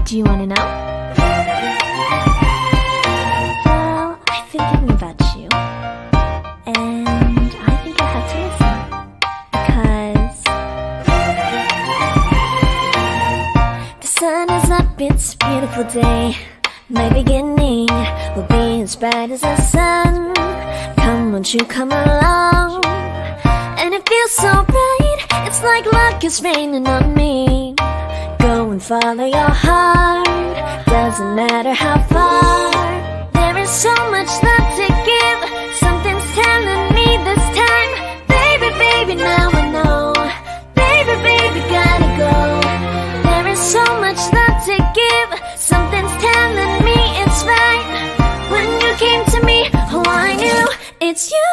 Do you want to know? Well, I've been thinking about you. And I think I have to listen. Because the sun is up, it's a beautiful day. My beginning will be as bright as the sun. Come, won't you come along? And it feels so bright, it's like luck is raining on me. Go and follow your heart, doesn't matter how far. There is so much love to give, something's telling me this time. Baby, baby, now I know. Baby, baby, gotta go. There is so much love to give, something's telling me it's right. When you came to me, oh I knew it's you,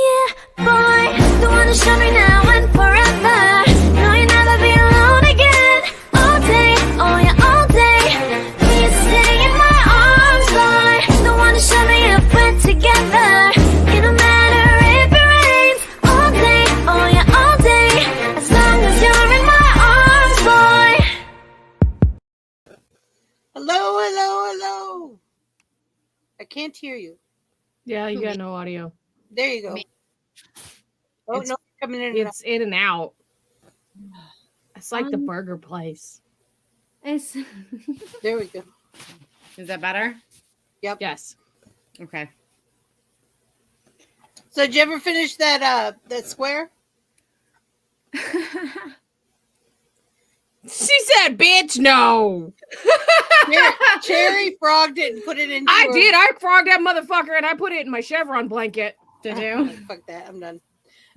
yeah, boy. The one to show me now and forever. No, you'll never be alone again. All day, oh yeah, all day. Please stay in my arms, boy. The one to show me if we're together. It don't matter if it rains. All day, oh yeah, all day. As long as you're in my arms, boy. Hello, hello, hello. I can't hear you. Yeah, you got no audio. There you go. Oh, It's- no, coming in and out. It's in and out. It's like the burger place. It's There we go. Is that better? Yep. Yes. Okay. So did you ever finish that square? She said, bitch, no. Cherry frogged it and put it in. I did. I frogged that motherfucker and I put it in my chevron blanket. Did you? Fuck that. I'm done.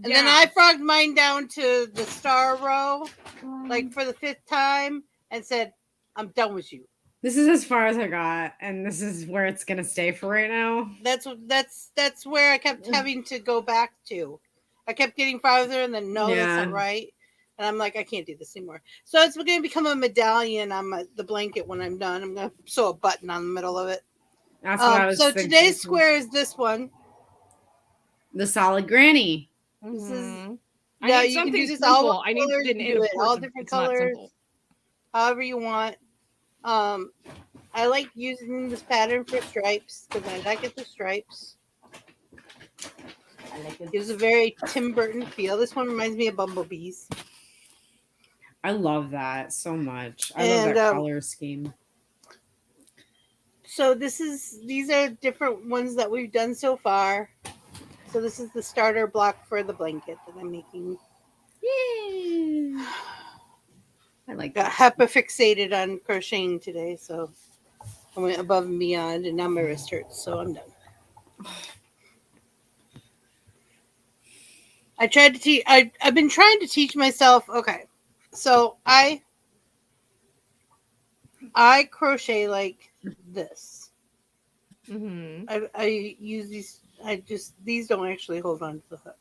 And then I frogged mine down to the star row, like for the 5th time, and said, "I'm done with you." This is as far as I got, and this is where it's gonna stay for right now. That's where I kept having to go back to. I kept getting farther, and then no, that's not right. And I'm like, I can't do this anymore. So it's going to become a medallion on the blanket when I'm done. I'm going to sew a button on the middle of it. That's what I was so thinking. today's square is this one. The solid granny. This is I yeah, need you can something do this simple. all I need colors, to do it all different colors, however you want. I like using this pattern for stripes because I like it for stripes. I like it. It gives a very Tim Burton feel. This one reminds me of bumblebees. I love that so much. I love that color scheme. So these are different ones that we've done so far. So this is the starter block for the blanket that I'm making. Yay! I like Got that. HEPA fixated on crocheting today, so I went above and beyond, and now my wrist hurts, so I'm done. I tried to teach. I've been trying to teach myself. Okay, so I crochet like this. I use these. These don't actually hold on to the hook.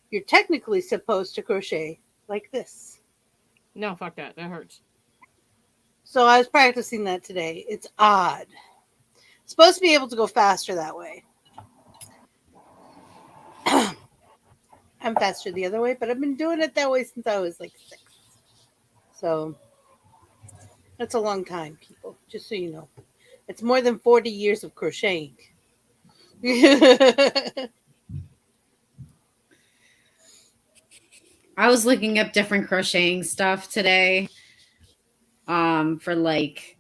You're technically supposed to crochet like this. No, fuck that. That hurts. So I was practicing that today. It's odd. It's supposed to be able to go faster that way. I'm faster the other way, but I've been doing it that way since I was like 6. So that's a long time, people, just so you know. It's more than 40 years of crocheting. I was looking up different crocheting stuff today. For like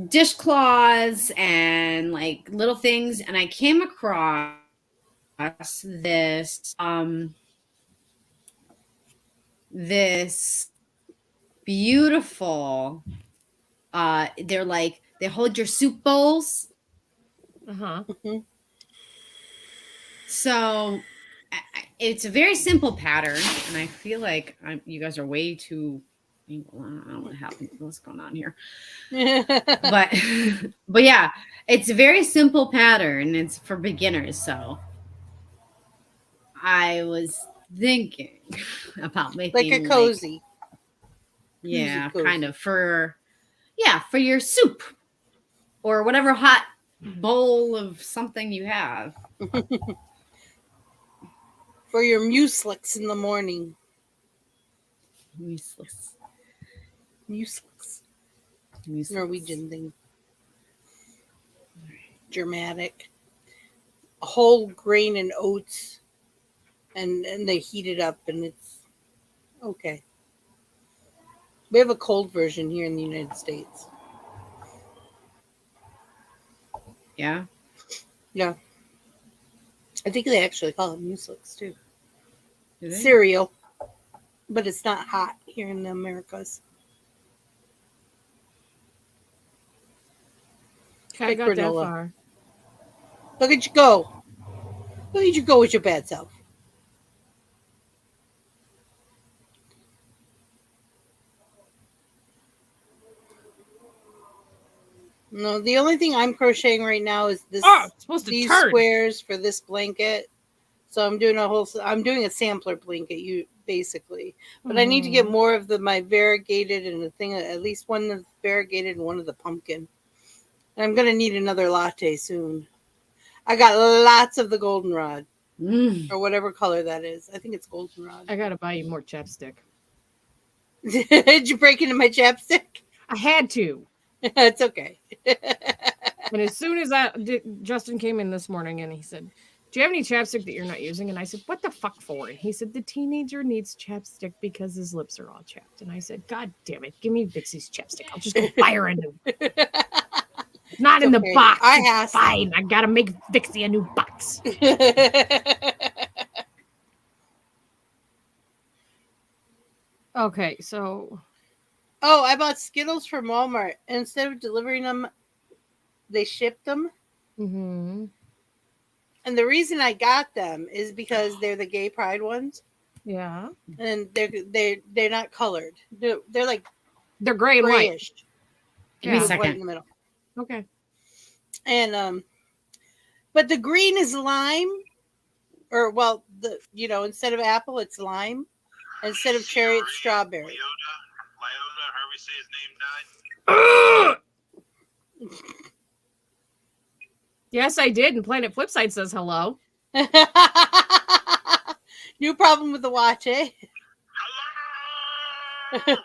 dishcloths and like little things, and I came across this this beautiful they're like they hold your soup bowls. So it's a very simple pattern, and I feel like you guys are way too. I don't know what happened. What's going on here? but yeah, it's a very simple pattern. It's for beginners, so I was thinking about making like a cozy. Yeah, kind of for your soup or whatever hot bowl of something you have. For your muesli in the morning. Useless. Muesli. Norwegian thing. Dramatic. Whole grain and oats, and they heat it up, and it's okay. We have a cold version here in the United States. Yeah. Yeah. I think they actually call it muesli too. Do they? Cereal. But it's not hot here in the Americas. I got that granola. far. Look at you go. Look at you go with your bad self. No, the only thing I'm crocheting right now is this. Oh, it's supposed to these turn. squares for this blanket. So I'm doing a sampler blanket, basically. But I need to get more of my variegated and the thing, at least one of the variegated and one of the pumpkin. And I'm gonna need another latte soon. I got lots of the goldenrod. Or whatever color that is. I think it's goldenrod. I gotta buy you more chapstick. Did you break into my chapstick? I had to. It's okay. And as soon as Justin came in this morning and he said, "Do you have any chapstick that you're not using?" And I said, "What the fuck for?" And he said, "The teenager needs chapstick because his lips are all chapped." And I said, "God damn it, give me Vixie's chapstick. I'll just go buy her a new." Not in the box. It's fine. I gotta make Vixie a new box. Okay, so. Oh, I bought Skittles from Walmart. Instead of delivering them, they shipped them. Mm-hmm. And the reason I got them is because they're the gay pride ones. Yeah. And they're not colored. They're like they're gray and grayish. white. Give me a White second. in the middle. Okay. And but the green is lime, or instead of apple it's lime, instead of cherry it's strawberry. Lyota, however you say his name, died. Yes, I did. And Planet Flipside says hello. New problem with the watch, eh? Hello!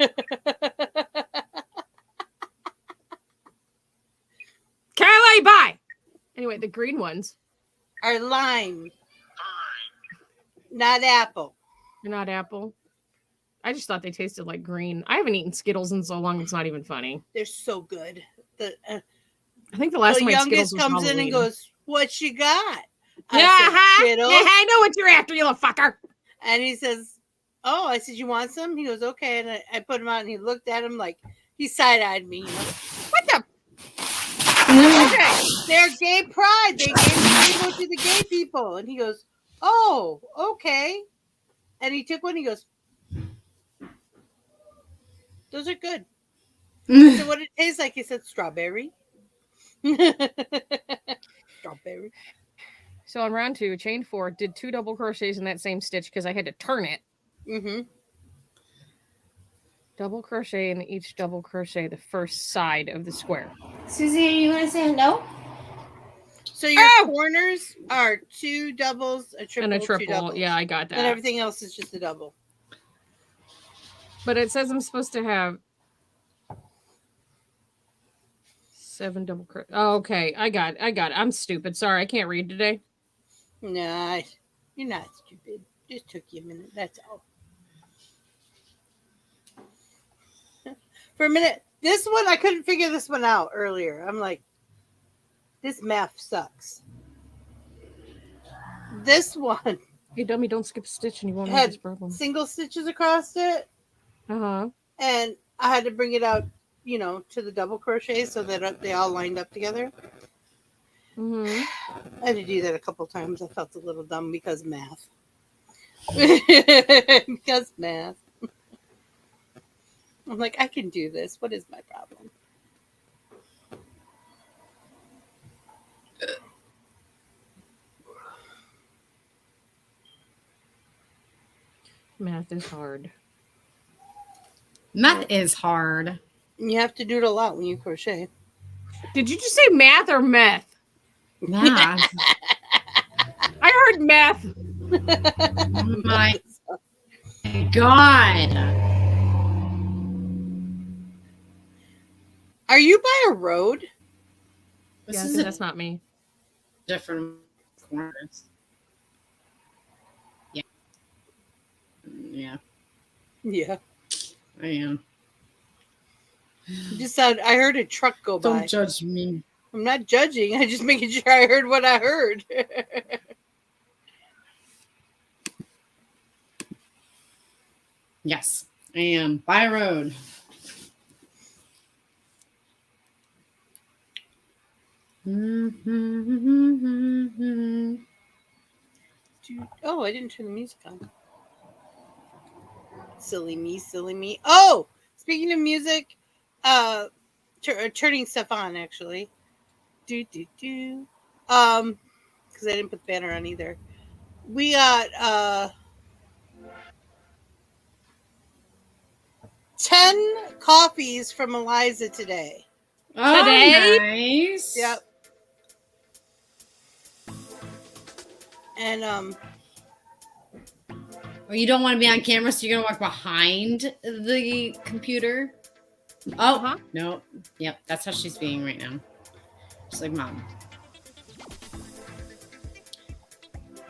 Kylie, bye. Anyway, the green ones are lime. Fine. Not apple. They're not apple. I just thought they tasted like green. I haven't eaten Skittles in so long, it's not even funny. They're so good. I think the last time I had Skittles was comes Halloween. in and goes, "What you got?" I know what you're after, you little fucker. And he says, "Oh," I said, "You want some?" He goes, "Okay." And I put him out, and he looked at him like he side-eyed me. What the? Okay, they're gay pride. They gave the rainbow to the gay people. And he goes, "Oh, okay." And he took one. He goes, "Those are good." I said, "What did it taste like?" He said, "Strawberry." Strawberry. So on round 2, chain 4, did 2 double crochets in that same stitch because I had to turn it. Mm-hmm. Double crochet in each double crochet the first side of the square. Susie, are you going to say hello? So your corners are 2 doubles, a triple, and a 2 triple. doubles. Yeah, I got that. And everything else is just a double. But it says I'm supposed to have 7 double crochet. Oh, okay. I got it. I'm stupid. Sorry, I can't read today. Nah, you're not stupid. Just took you a minute. That's all. For a minute, this one, I couldn't figure this one out earlier. I'm like, this math sucks. This one. Hey, dummy, don't skip a stitch and you won't have this problem. Single stitches across it. Uh-huh. And I had to bring it out, to the double crochet so that they all lined up together. Mm-hmm. I had to do that a couple times. I felt a little dumb because math. Because math. I'm like, I can do this. What is my problem? Math is hard. Math is hard. You have to do it a lot when you crochet. Did you just say math or meth? Math. I heard math. My God. Are you by a road? This Yeah, is a that's not me. different corners. Yeah. Yeah, Yeah. I am. You just said I heard a truck go by. Don't judge me. I'm not judging. I'm just making sure I heard what I heard. Yes, I am. By road. Oh, I didn't turn the music on. Silly me, silly me. Oh, speaking of music, turning stuff on actually. Because I didn't put the banner on either. We got 10 coffees from Eliza today. Oh, Today? nice. Yep. And Oh, you don't want to be on camera, so you're gonna walk behind the computer. Oh, Uh-huh. no. Yep, that's how she's being right now. She's like, Mom.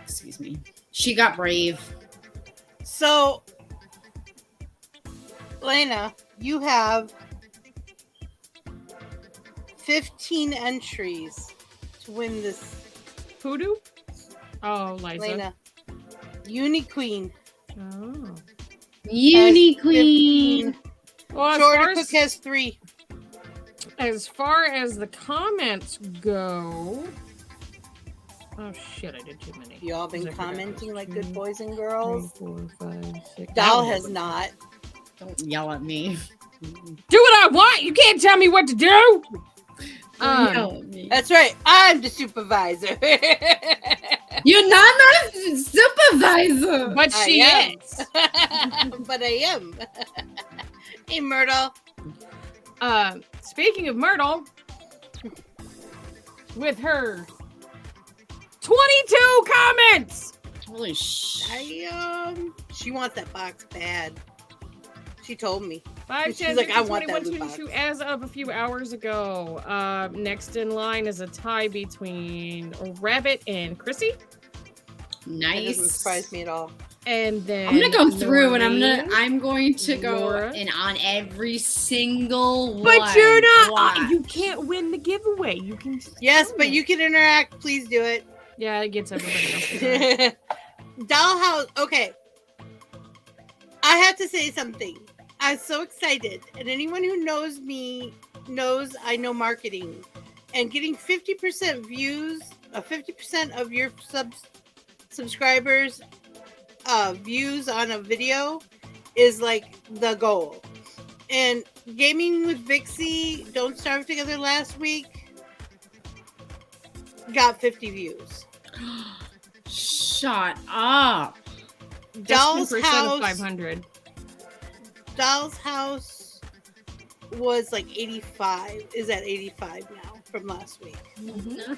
Excuse me. She got brave. so, Lena, you have 15 entries to win this. Hoodoo? Oh, Liza. Lena, Uni Queen. Oh. Uni has Queen. 15. Well, Jordan Cook has 3. as far as the comments go. Oh shit! I did too many. You all been 'Cause I forgot commenting those. like good 2, boys and 3, girls. 4, 5, 6. Doll That has one. not. Don't yell at me. Do what I want. You can't tell me what to do. Don't yell at me. That's right. I'm the supervisor. You're not my supervisor. But I she am. is. But I am. Hey, Myrtle. Speaking of Myrtle, with her 22 comments. Holy shit. She wants that box bad. She told me. 5, She's 10, like, 15, I want that 21, loot 22 box. as of a few hours ago. Next in line is a tie between Rabbit and Chrissy. Nice. That doesn't surprise me at all. And then I'm gonna go through and Noreen. I'm going to go Laura. and on every single one. But you're not. Watch. You can't win the giveaway. You can. just Yes, tell but me. you can interact. Please do it. Yeah, it gets everybody else. to do it. Dollhouse. Okay. I have to say something. I'm so excited. And anyone who knows me knows I know marketing. And getting 50% views, 50% of your subscribers views on a video is like the goal. And Gaming with Vixie, Don't Starve Together last week got 50 views. Shut up. Doll's 10% House. of 500. Doll's House was like 85. Is at 85 now from last week.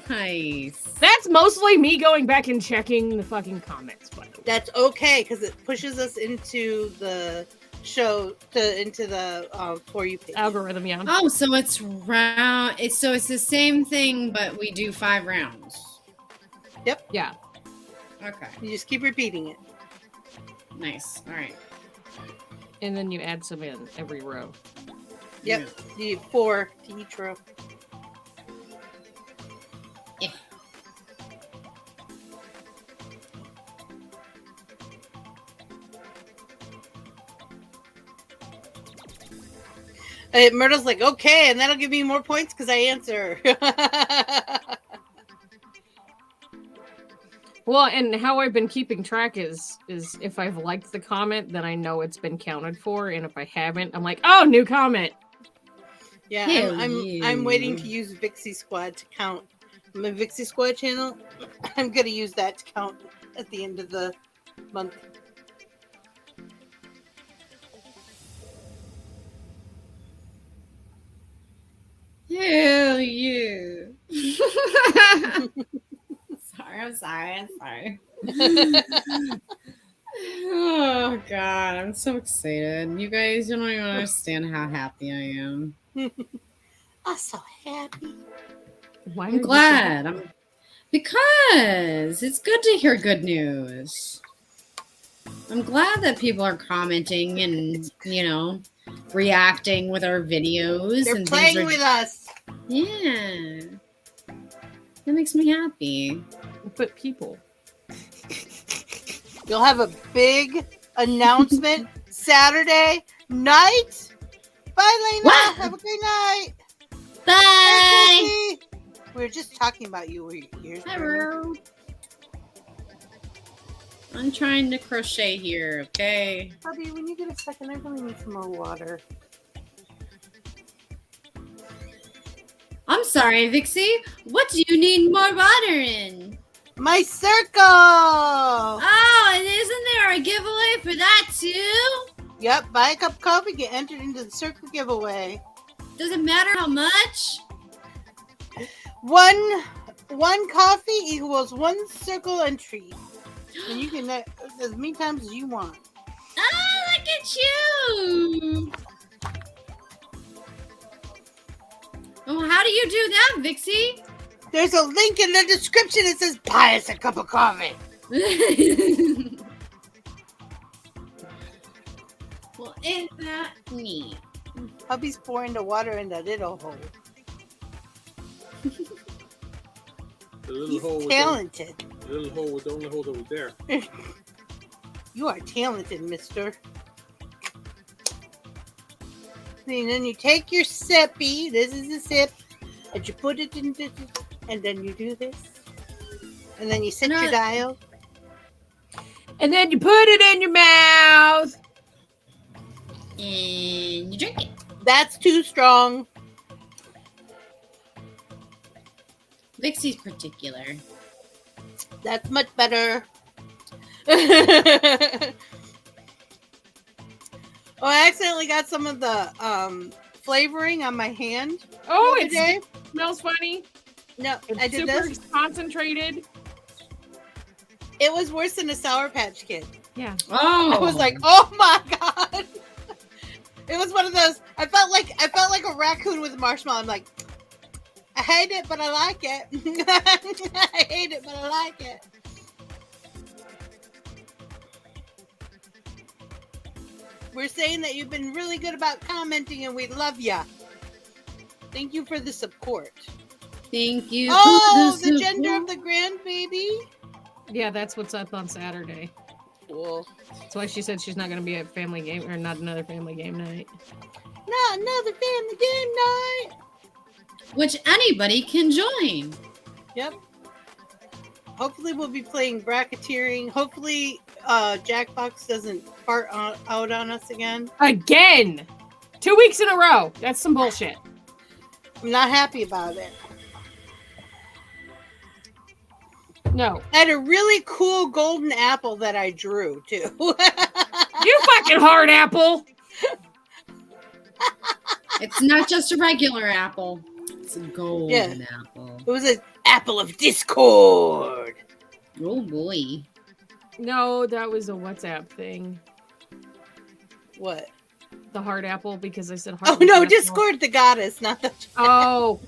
Nice. That's mostly me going back and checking the fucking comments, by the way. That's okay because it pushes us into the show into the For You page. Algorithm, yeah. Oh, so it's round. It's the same thing, but we do 5 rounds. Yeah. Okay. You just keep repeating it. Nice. All right. And then you add some in every row. Yep. You need 4 to each row. Yeah. Myrtle's like, okay, and that'll give me more points because I answer. Well, and how I've been keeping track is if I've liked the comment, then I know it's been counted for, and if I haven't, I'm like, oh, new comment. Yeah, Hell I'm waiting yeah. to use Vixie Squad to count. My Vixie Squad channel, I'm gonna use that to count at the end of the month. Hell yeah. I'm sorry. Oh god, I'm so excited. You guys, you don't even understand how happy I am. I'm so happy. Why are I'm you so glad. Because it's good to hear good news. I'm glad that people are commenting and, reacting with our videos. They're and playing with us. Yeah. That makes me happy. But people. You'll have a big announcement Saturday night. Bye, Lena. What? Have a great night. Bye! Hey, Chrissy. We were just talking about you. Were your ears burning? Hello. I'm trying to crochet here, okay? Bobby, when you get a second, I really need some more water. I'm sorry, Vixie. What do you need more water in? My circle! Oh, and isn't there a giveaway for that too? Yep, buy a cup of coffee, get entered into the circle giveaway. Does it matter how much? One coffee equals one circle entry. And you can as many times as you want. Oh, look at you! Oh, how do you do that, Vixie? There's a link in the description that says buy us a cup of coffee. Well, isn't that neat? Hubby's pouring the water in that little hole. The little He's hole. talented. The little hole was the only hole that was there. You are talented, mister. And then you take your sippy. This is a sip. And you put it in this. And then you do this. And then you set your dial. And then you put it in your mouth. And you drink it. That's too strong. Vixie's particular. That's much better. Oh, I accidentally got some of the flavoring on my hand. Oh, the other day. it smells funny. No, It's I did super this. concentrated. It was worse than a Sour Patch Kid. Yeah. Oh. I was like, oh my god. It was one of those. I felt like a raccoon with a marshmallow. I'm like, I hate it, but I like it. I hate it, but I like it. We're saying that you've been really good about commenting, and we love ya. Thank you for the support. Thank you. Oh, the gender of the grandbaby. Yeah, that's what's up on Saturday. Cool. That's why she said she's not going to be at family game or not another family game night. Not another family game night. Which anybody can join. Yep. Hopefully we'll be playing bracketeering. Hopefully Jackbox doesn't fart out on us again. Again! 2 weeks in a row. That's some bullshit. I'm not happy about it. No. I had a really cool golden apple that I drew too. You fucking hard apple! It's not just a regular apple. It's a golden apple. It was an apple of discord. Oh boy. No, that was a WhatsApp thing. What? The hard apple, because I said Oh hard. no, Discord the goddess, not the Oh.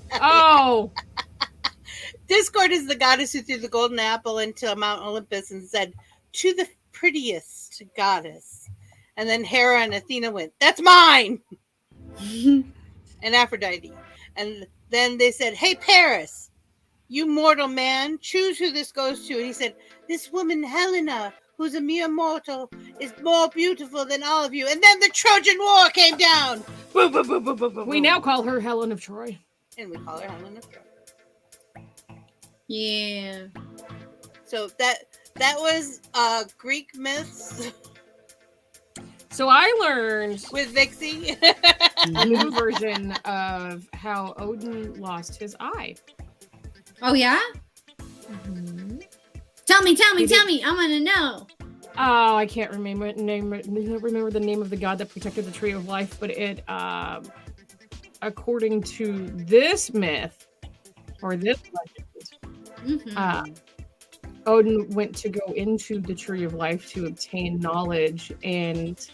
Discord is the goddess who threw the golden apple into Mount Olympus and said, "To the prettiest goddess." And then Hera and Athena went, "That's mine." And Aphrodite. And then they said, "Hey, Paris, you mortal man, choose who this goes to." And he said, "This woman, Helena, who's a mere mortal, is more beautiful than all of you." And then the Trojan War came down. Boom, boom, boom, boom, boom, boom. We now call her Helen of Troy. And we call her Helena of Troy. Yeah. So that was Greek myths So I learned with Vixie. a new version of how Odin lost his eye. Oh yeah? Mm-hmm. Tell me. I want to know. Oh, I can't remember the name of the god that protected the tree of life, but it, according to this myth or this legend, Odin went to go into the tree of life to obtain knowledge, and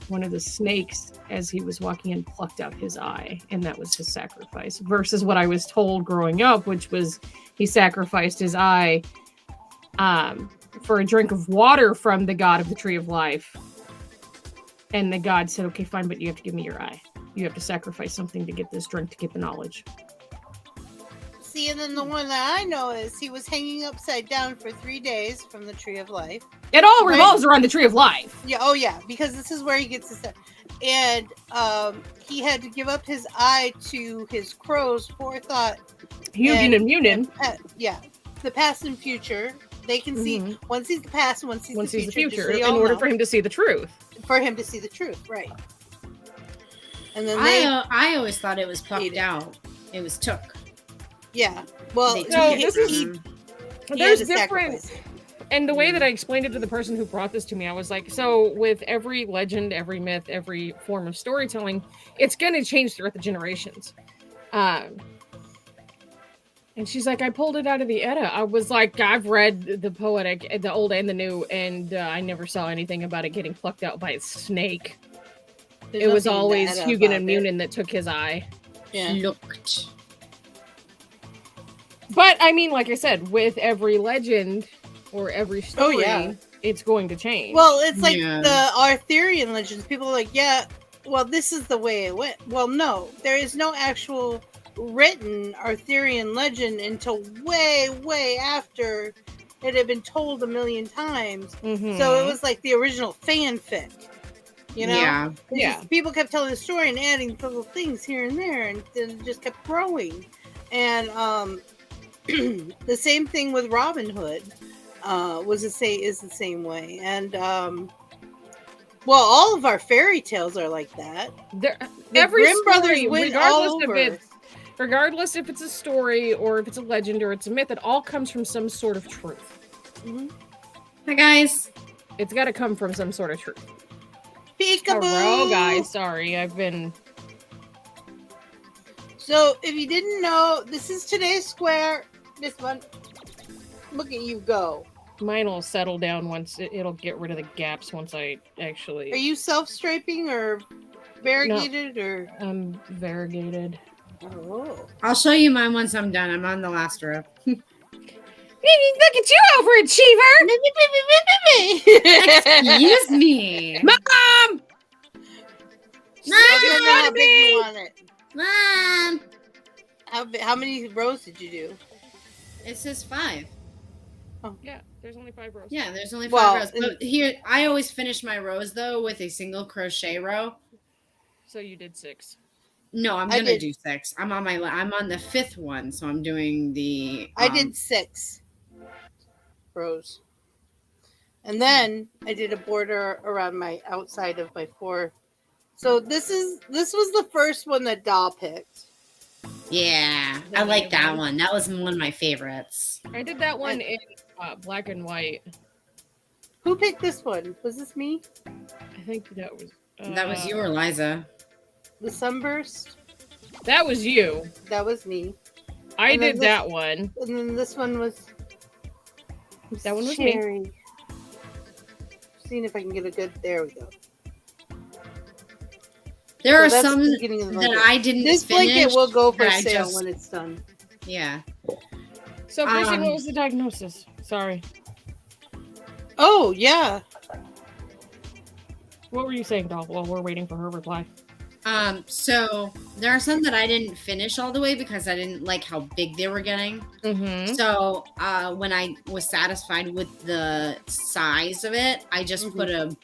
one of the snakes, as he was walking in, plucked out his eye, and that was his sacrifice. Versus what I was told growing up, which was he sacrificed his eye for a drink of water from the god of the tree of life. And the god said, okay, fine, but you have to give me your eye. You have to sacrifice something to get this drink to get the knowledge. See, and then the one that I know is he was hanging upside down for 3 days from the tree of life. It all revolves around the tree of life. Yeah, oh yeah, because this is where he gets his. And he had to give up his eye to his crow's forethought. Hugin and Munin. Yeah, the past and future. They can see one sees the past, one sees the future. In order for him to see the truth. For him to see the truth, right? And then I always thought it was puffed out. It was took. Yeah. Well, there's different. And the way that I explained it to the person who brought this to me, I was like, so with every legend, every myth, every form of storytelling, it's going to change throughout the generations. And she's like, I pulled it out of the Edda. I was like, I've read the poetic, the old and the new, and I never saw anything about it getting plucked out by a snake. It was always Hugin and Munin that took his eye. Yeah. Looked. But I mean, like I said, with every legend or every story, it's going to change. Well, it's like the Arthurian legends. People are like, yeah, well, this is the way it went. Well, no, there is no actual written Arthurian legend until way, way after it had been told a million times. So it was like the original fanfic. You know? Yeah. People kept telling the story and adding little things here and there, and then it just kept growing. And the same thing with Robin Hood is the same way. And well, all of our fairy tales are like that. Every Grimm brothers story, went all over. Regardless if it's a story or if it's a legend or it's a myth, it all comes from some sort of truth. Hi, guys. It's got to come from some sort of truth. Peekaboo! Hello, guys. Sorry, I've been... So, if you didn't know, this is today's square. This one. Look at you go. Mine will settle down once. It'll get rid of the gaps once I actually... Are you self-striping or variegated? Or I'm variegated. Oh. I'll show you mine once I'm done. I'm on the last row. Look at you, overachiever! Excuse me. Mom! How big you want it? Mom! How many rows did you do? It says 5. Oh. Yeah, there's only 5 rows. Yeah, there's only 5 rows. But here, I always finish my rows, though, with a single crochet row. So you did 6. No, I'm gonna do 6. I'm on the 5th one, so I'm doing the. I did 6 rows, and then I did a border around my outside of my 4. So this was the first one that Doll picked. Yeah, I like that one. That was one of my favorites. I did that one in black and white. Who picked this one? Was this me? I think that was. That was you or Liza. The Sunburst? That was you. That was me. I did that one. And then this one was... That one was Cherry. me. Seeing if I can get a good... There we go. There are some that I didn't This finish. blanket will go for sale when it's done. Yeah. So, Chrissy, what was the diagnosis? Sorry. Oh, yeah. What were you saying, Doll, while we're waiting for her reply? So there are some that I didn't finish all the way because I didn't like how big they were getting. So when I was satisfied with the size of it, I just put a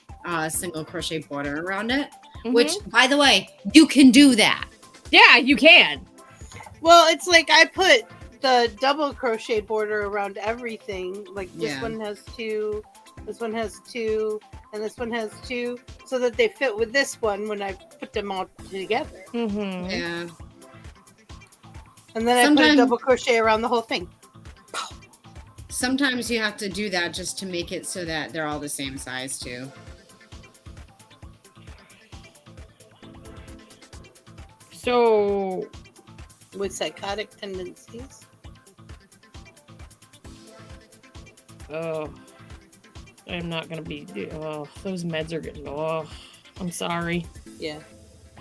single crochet border around it, which, by the way, you can do that. Yeah, you can. Well, it's like I put the double crochet border around everything. Like this one has 2, this one has 2, and this one has 2, so that they fit with this one when I put them all together. Yeah. And then I put a double crochet around the whole thing. Sometimes you have to do that just to make it so that they're all the same size too. So, with psychotic tendencies. I'm not gonna be. Oh, those meds are getting. Oh. I'm sorry. Yeah.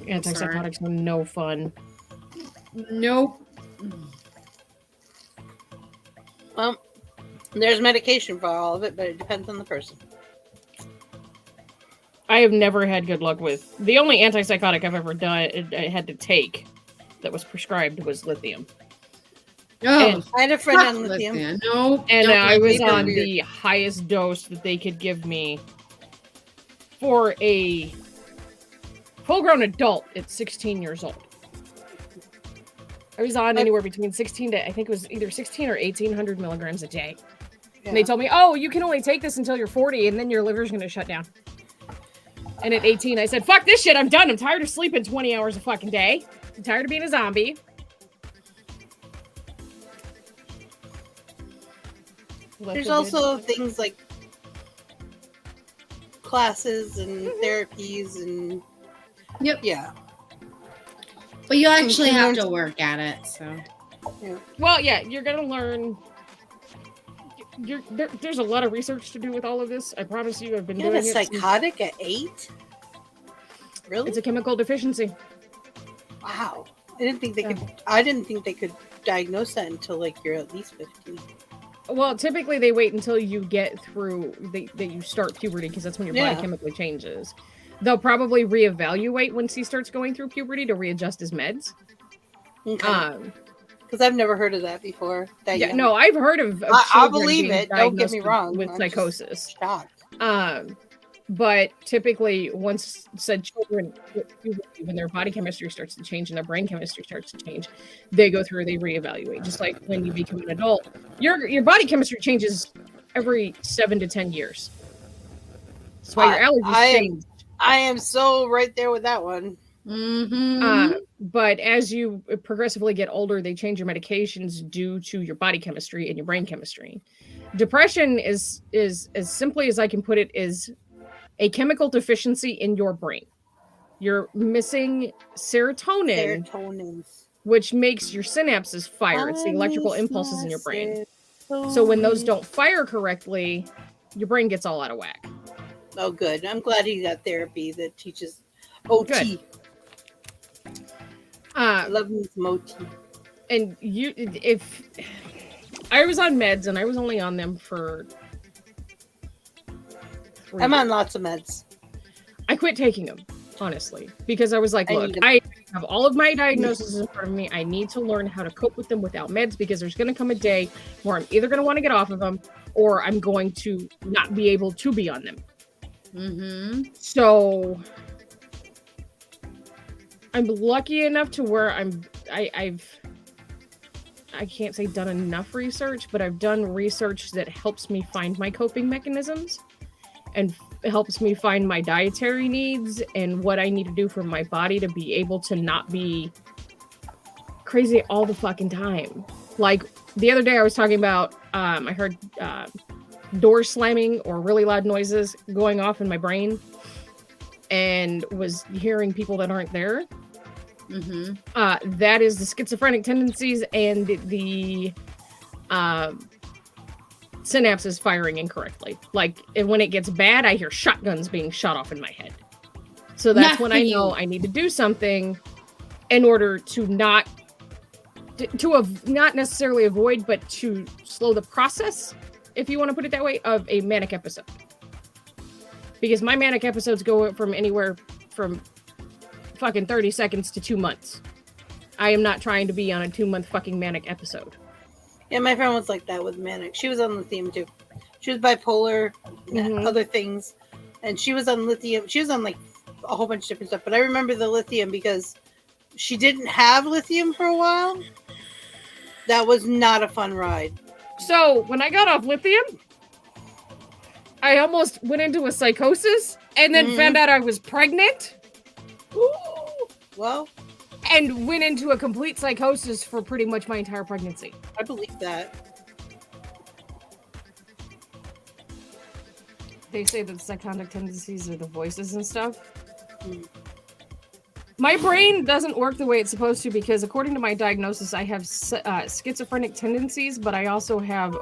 Antipsychotics are no fun. Nope. Well, there's medication for all of it, but it depends on the person. I have never had good luck with. The only antipsychotic I've ever I had to take that was prescribed was lithium. Oh, And- I had a friend on lithium. No, And don't I like was it. on the highest dose that they could give me for a full-grown adult at 16 years old. I was on anywhere between 16 to, I think it was either 16 or 1800 milligrams a day. Yeah. And they told me, oh, you can only take this until you're 40 and then your liver's going to shut down. And at 18, I said, fuck this shit, I'm done. I'm tired of sleeping 20 hours a fucking day. I'm tired of being a zombie. There's also things like classes and therapies and Yep. yeah. But you actually have to work at it, so. Well, yeah, you're gonna learn. There's a lot of research to do with all of this. I promise you, I've been You had doing a it. psychotic at 8? Really? It's a chemical deficiency. Wow. I didn't think they could diagnose that until like you're at least 15. Well, typically they wait until you get through that you start puberty because that's when your body chemically changes. They'll probably reevaluate once he starts going through puberty to readjust his meds. Okay. Because I've never heard of that before. No, I've heard of I children believe being it. Don't get me diagnosed wrong. with I'm psychosis. just shocked. But typically, once said children, when their body chemistry starts to change and their brain chemistry starts to change, they go through, they reevaluate. Just like when you become an adult, your body chemistry changes every 7 to 10 years. That's why your allergies change. I am so right there with that one. Mm-hmm. But as you progressively get older, they change your medications due to your body chemistry and your brain chemistry. Depression is as simply as I can put it, is a chemical deficiency in your brain. You're missing serotonin, which makes your synapses fire. It's the electrical impulses in your brain. So when those don't fire correctly, your brain gets all out of whack. Oh, good. I'm glad he got therapy that teaches OT. I love me some OT. And if I was on meds and I was only on them for 3 I'm on years. lots of meds. I quit taking them, honestly, because I was like, look, I have all of my diagnoses in front of me. I need to learn how to cope with them without meds because there's going to come a day where I'm either going to want to get off of them or I'm going to not be able to be on them. Mm-hmm. So I'm lucky enough to where I've I can't say done enough research, but I've done research that helps me find my coping mechanisms and helps me find my dietary needs and what I need to do for my body to be able to not be crazy all the fucking time. Like the other day I was talking about, I heard doors slamming or really loud noises going off in my brain and was hearing people that aren't there. Mm-hmm. That is the schizophrenic tendencies and the synapses firing incorrectly. Like when it gets bad, I hear shotguns being shot off in my head. So that's when I know I need to do something in order to not necessarily avoid, but to slow the process, if you want to put it that way, of a manic episode. Because my manic episodes go from anywhere from fucking 30 seconds to 2 months. I am not trying to be on a 2-month fucking manic episode. Yeah, my friend was like that with manic. She was on lithium too. She was bipolar, other things. And she was on lithium. She was on like a whole bunch of different stuff. But I remember the lithium because she didn't have lithium for a while. That was not a fun ride. So when I got off lithium, I almost went into a psychosis and then found out I was pregnant. Ooh, well, and went into a complete psychosis for pretty much my entire pregnancy. I believe that. They say that psychotic tendencies are the voices and stuff. My brain doesn't work the way it's supposed to because according to my diagnosis, I have schizophrenic tendencies, but I also have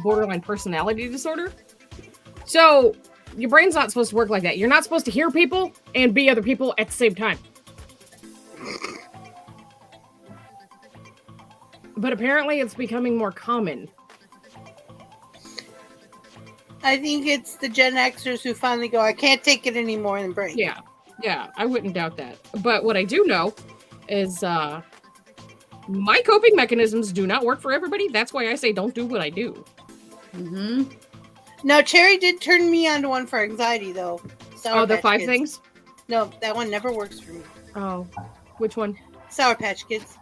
borderline personality disorder. So your brain's not supposed to work like that. You're not supposed to hear people and be other people at the same time. But apparently it's becoming more common. I think it's the Gen Xers who finally go, I can't take it anymore and break. Yeah, I wouldn't doubt that. But what I do know is my coping mechanisms do not work for everybody. That's why I say don't do what I do. Mm-hmm. Now, Cherry did turn me onto one for anxiety, though. Sour The Patch 5 Kids. things? No, that one never works for me. Oh, which one? Sour Patch Kids.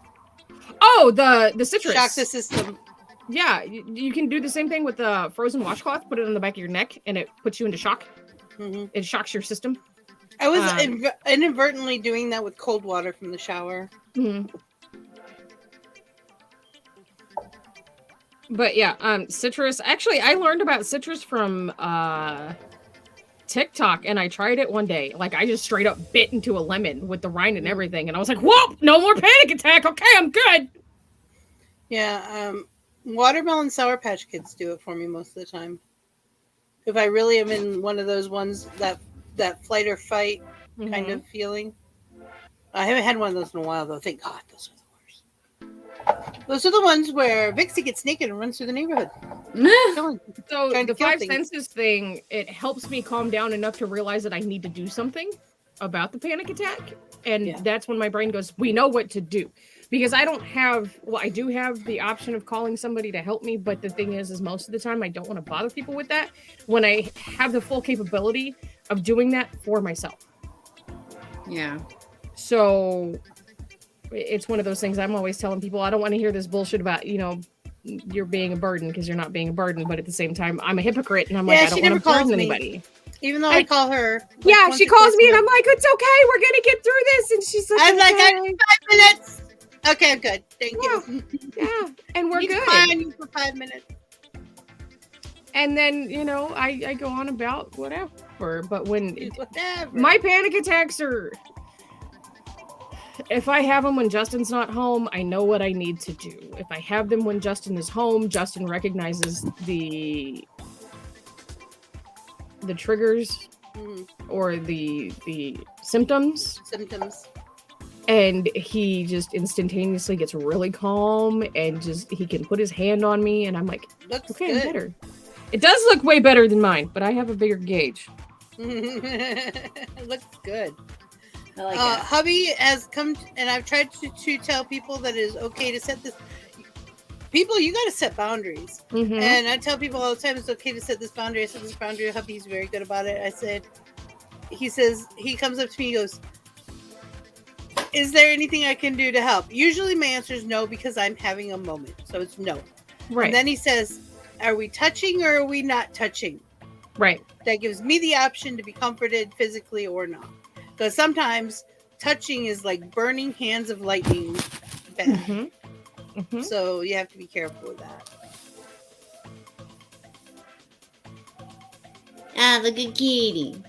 Oh, the citrus. Shock the system. Yeah, you can do the same thing with the frozen washcloth. Put it on the back of your neck, and it puts you into shock. Mm-hmm. It shocks your system. I was inadvertently doing that with cold water from the shower. Mm-hmm. But yeah, citrus. Actually, I learned about citrus from TikTok, and I tried it one day. Like, I just straight up bit into a lemon with the rind and everything, and I was like, "Whoa, no more panic attack. Okay, I'm good." Yeah, watermelon Sour Patch Kids do it for me most of the time. If I really am in one of those ones that flight or fight kind of feeling. I haven't had one of those in a while, though. Thank God, those are the worst. Those are the ones where Vixie gets naked and runs through the neighborhood. So Trying to the kill 5 things. senses thing, it helps me calm down enough to realize that I need to do something about the panic attack. And that's when my brain goes, we know what to do. Because I don't have, well, I do have the option of calling somebody to help me. But the thing is most of the time, I don't want to bother people with that when I have the full capability of doing that for myself. Yeah. So it's one of those things I'm always telling people, I don't want to hear this bullshit about, you're being a burden, because you're not being a burden. But at the same time, I'm a hypocrite, and I'm like, I don't want to burden anybody. Even though I call her. Yeah, she calls me, and I'm like, it's okay. We're going to get through this. And she's like, I'm like, okay. I have 5 minutes. Okay, I'm good. Thank you. Yeah, and we're good. Fine for 5 minutes. And then, I go on about whatever. But when Whatever. my panic attacks are, if I have them when Justin's not home, I know what I need to do. If I have them when Justin is home, Justin recognizes the triggers or the symptoms. And he just instantaneously gets really calm, and he can put his hand on me, and I'm like, Looks okay, good. I'm better. It does look way better than mine, but I have a bigger gauge. It looks good. I like it. Hubby has come, and I've tried to tell people that it is okay to set this. People, you got to set boundaries. Mm-hmm. And I tell people all the time, it's okay to set this boundary. I set this boundary. Hubby's very good about it. He comes up to me, he goes, is there anything I can do to help? Usually my answer is no, because I'm having a moment. So it's no. Right. And then he says, are we touching or are we not touching? Right. That gives me the option to be comforted physically or not. Because sometimes touching is like burning hands of lightning bad. Mm-hmm. Mm-hmm. So you have to be careful with that. Ah, the good kitty.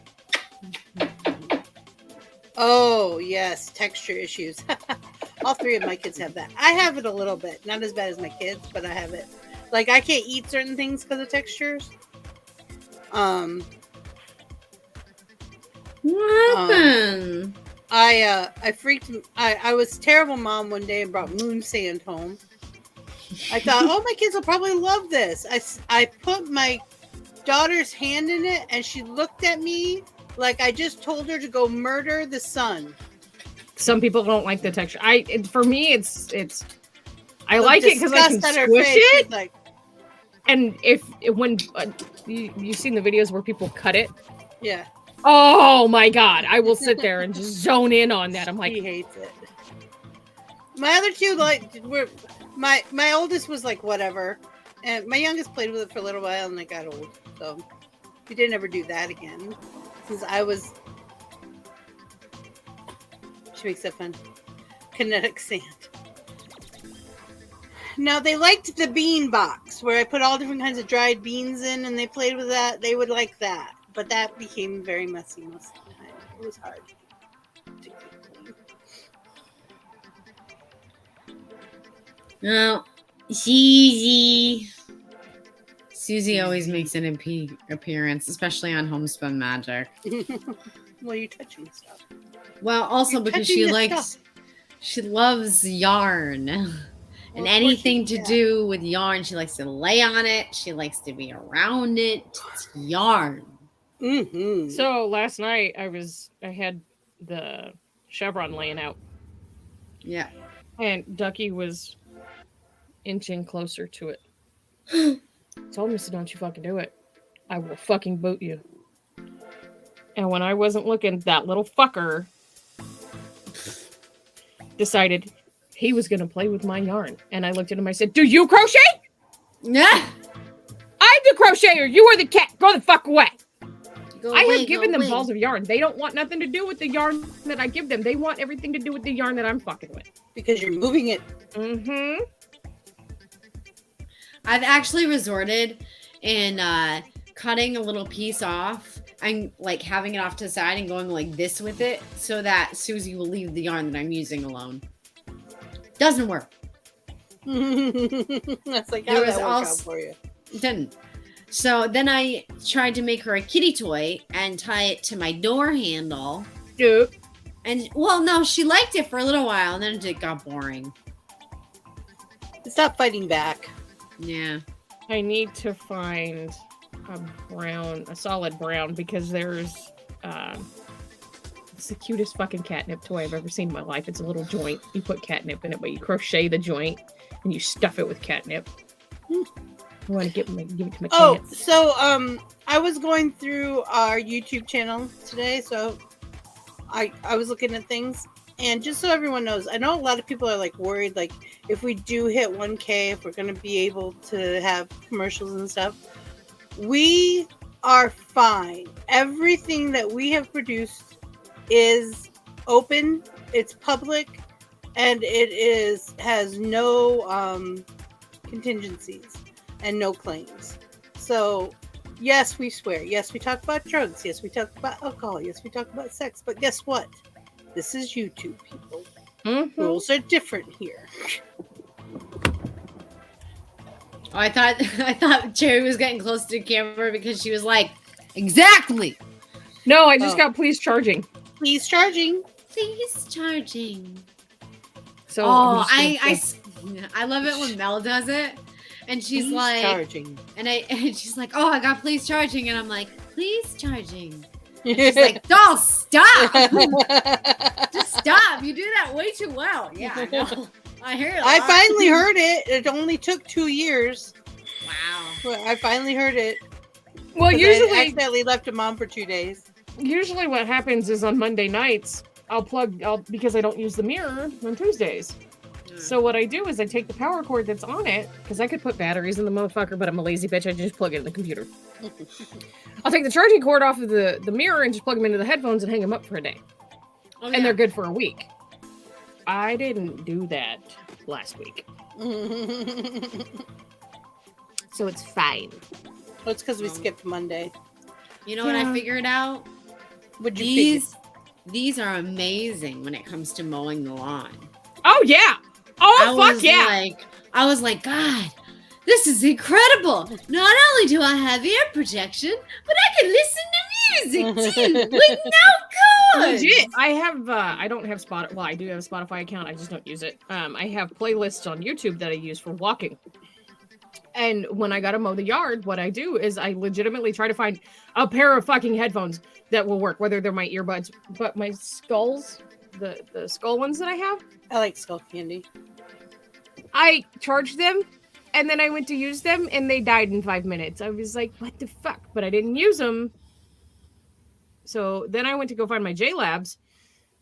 Oh, yes. Texture issues. All 3 of my kids have that. I have it a little bit. Not as bad as my kids, but I have it. Like, I can't eat certain things because of textures. What happened? I freaked. I was a terrible mom one day and brought moon sand home. I thought, oh, my kids will probably love this. I put my daughter's hand in it, and she looked at me like I just told her to go murder the sun. Some people don't like the texture. For me, it's. I like it because I can squish it. Like, and when you've seen the videos where people cut it. Yeah. Oh my God! I will sit there and just zone in on that. I'm like, he hates it. My other 2 were my oldest was like whatever, and my youngest played with it for a little while and they got old, so we didn't ever do that again. Since I was, she makes that fun. Kinetic sand. Now they liked the bean box where I put all different kinds of dried beans in, and they played with that. They would like that. But that became very messy most of the time. It was hard to keep clean. No, it's easy. Susie always makes an appearance, especially on Homespun Magic. Well, you're touching stuff. Well, also You're because touching she the likes, stuff. she loves yarn. Well, And of course anything to you can. do with yarn, she likes to lay on it. She likes to be around it. It's yarn. Mm-hmm. So last night I had the chevron laying out, Yeah. and Ducky was inching closer to it. Told me, so don't you fucking do it. I will fucking boot you. And when I wasn't looking, that little fucker decided he was going to play with my yarn. And I looked at him, I said, do you crochet? Yeah. I'm the crocheter. You are the cat. Go the fuck away. Go I away, have given go them away. balls of yarn. They don't want nothing to do with the yarn that I give them. They want everything to do with the yarn that I'm fucking with. Because you're moving it. Mm-hmm. I've actually resorted in cutting a little piece off and like having it off to the side and going like this with it so that Susie will leave the yarn that I'm using alone. Doesn't work. That's like, There how was that work out also- for you? It didn't. So then I tried to make her a kitty toy and tie it to my door handle. Dude. And well, no, she liked it for a little while and then it got boring. Stop fighting back. Yeah. I need to find a solid brown, because there's it's the cutest fucking catnip toy I've ever seen in my life. It's a little joint. You put catnip in it, but you crochet the joint and you stuff it with catnip. I want to give it to my Oh, cats. so I was going through our YouTube channel today, so I was looking at things, and just so everyone knows, I know a lot of people are like worried, like if we do hit 1K, if we're gonna be able to have commercials and stuff. We are fine. Everything that we have produced is open, it's public, and it has no contingencies and no claims. So yes, we swear. Yes, we talk about drugs. Yes, we talk about alcohol. Yes, we talk about sex. But guess what? This is YouTube, people. Mm-hmm. Rules are different here. Oh, I thought Cherry was getting close to the camera because she was like, exactly. No, I just Oh. got please charging. Please charging. Please charging. So Oh, I'm just gonna I love it when Mel does it. And she's Please like, charging. and she's like, oh, I got please charging. And I'm like, please charging. And she's like, don't stop. Just stop. You do that way too well. Yeah, I know. I hear it. a I lot. finally heard it. It only took 2 years. Wow. But I finally heard it. well, 'Cause I usually accidentally left a mom for 2 days. what happens is on Monday nights, because I don't use the mirror on Tuesdays. So what I do is I take the power cord that's on it, because I could put batteries in the motherfucker, but I'm a lazy bitch. I just plug it in the computer. I'll take the charging cord off of the mirror and just plug them into the headphones and hang them up for a day. Oh, And they're good for a week. I didn't do that last week. So it's fine. Well, it's because we skipped Monday. You know what I Yeah. figured out? Would you These are amazing when it comes to mowing the lawn. Oh, yeah. Oh, fuck yeah. I was like, God, this is incredible. Not only do I have ear protection, but I can listen to music too with no cord. Legit. I have, I don't have Spotify. Well, I do have a Spotify account. I just don't use it. I have playlists on YouTube that I use for walking. And when I gotta mow the yard, what I do is I legitimately try to find a pair of fucking headphones that will work, whether they're my earbuds, but my skulls, the skull ones that I have, I like skull candy. I charged them, and then I went to use them, and they died in 5 minutes. I was like, what the fuck? But I didn't use them. So then I went to go find my J-Labs,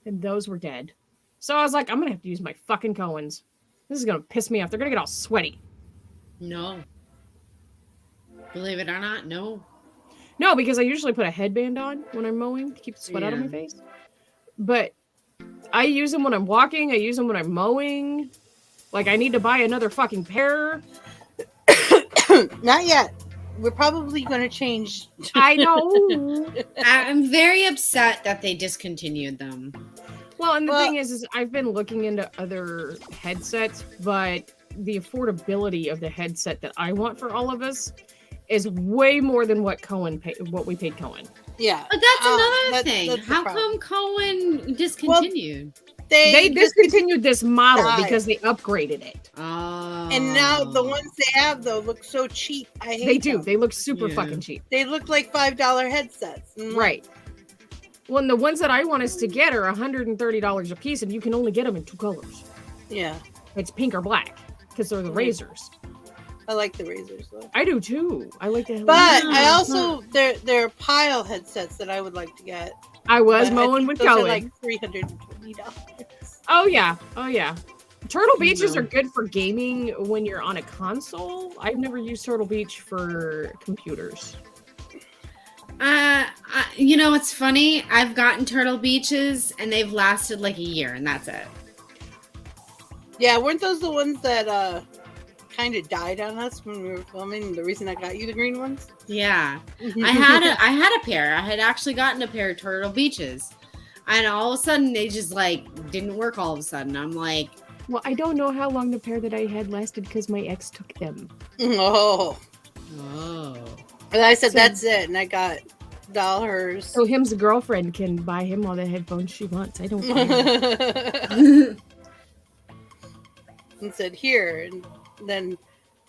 and those were dead. So I was like, I'm gonna have to use my fucking Coens. This is gonna piss me off. They're gonna get all sweaty. No. Believe it or not, no. No, because I usually put a headband on when I'm mowing to keep the sweat out of my Yeah. face. But I use them when I'm walking. I use them when I'm mowing. Like, I need to buy another fucking pair. Not yet. We're probably going to change. I know. I'm very upset that they discontinued them. Well, and the Well- thing is I've been looking into other headsets, but the affordability of the headset that I want for all of us is way more than what we paid Cohen. Yeah. But that's another that's thing. the How problem. come Cohen discontinued? They just discontinued this model died. because they upgraded it. Oh. And now the ones they have though look so cheap. I hate They do. them. They look super Yeah. fucking cheap. They look like $5 headsets. And I'm like, Right. Well, and the ones that I want us to get are $130 a piece, and you can only get them in 2 colors. Yeah. It's pink or black because they're the razors. I like the razors though. I do too. I like the. But Yeah. I also there are pile headsets that I would like to get. I was But mowing think with those are Cohen. like $320. Oh yeah. Turtle Beaches No. are good for gaming when you're on a console. I've never used Turtle Beach for computers. You know, it's funny. I've gotten Turtle Beaches and they've lasted like a year, and that's it. Yeah, weren't those the ones that kind of died on us when we were filming? The reason I got you the green ones? Yeah. I had a pair. I had actually gotten a pair of Turtle Beaches. And all of a sudden they just like didn't work all of a sudden. I'm like, Well, I don't know how long the pair that I had lasted because my ex took them. Oh. oh. And I said So- that's it, and I got dollars. So him's girlfriend can buy him all the headphones she wants. I don't care. And said here, and then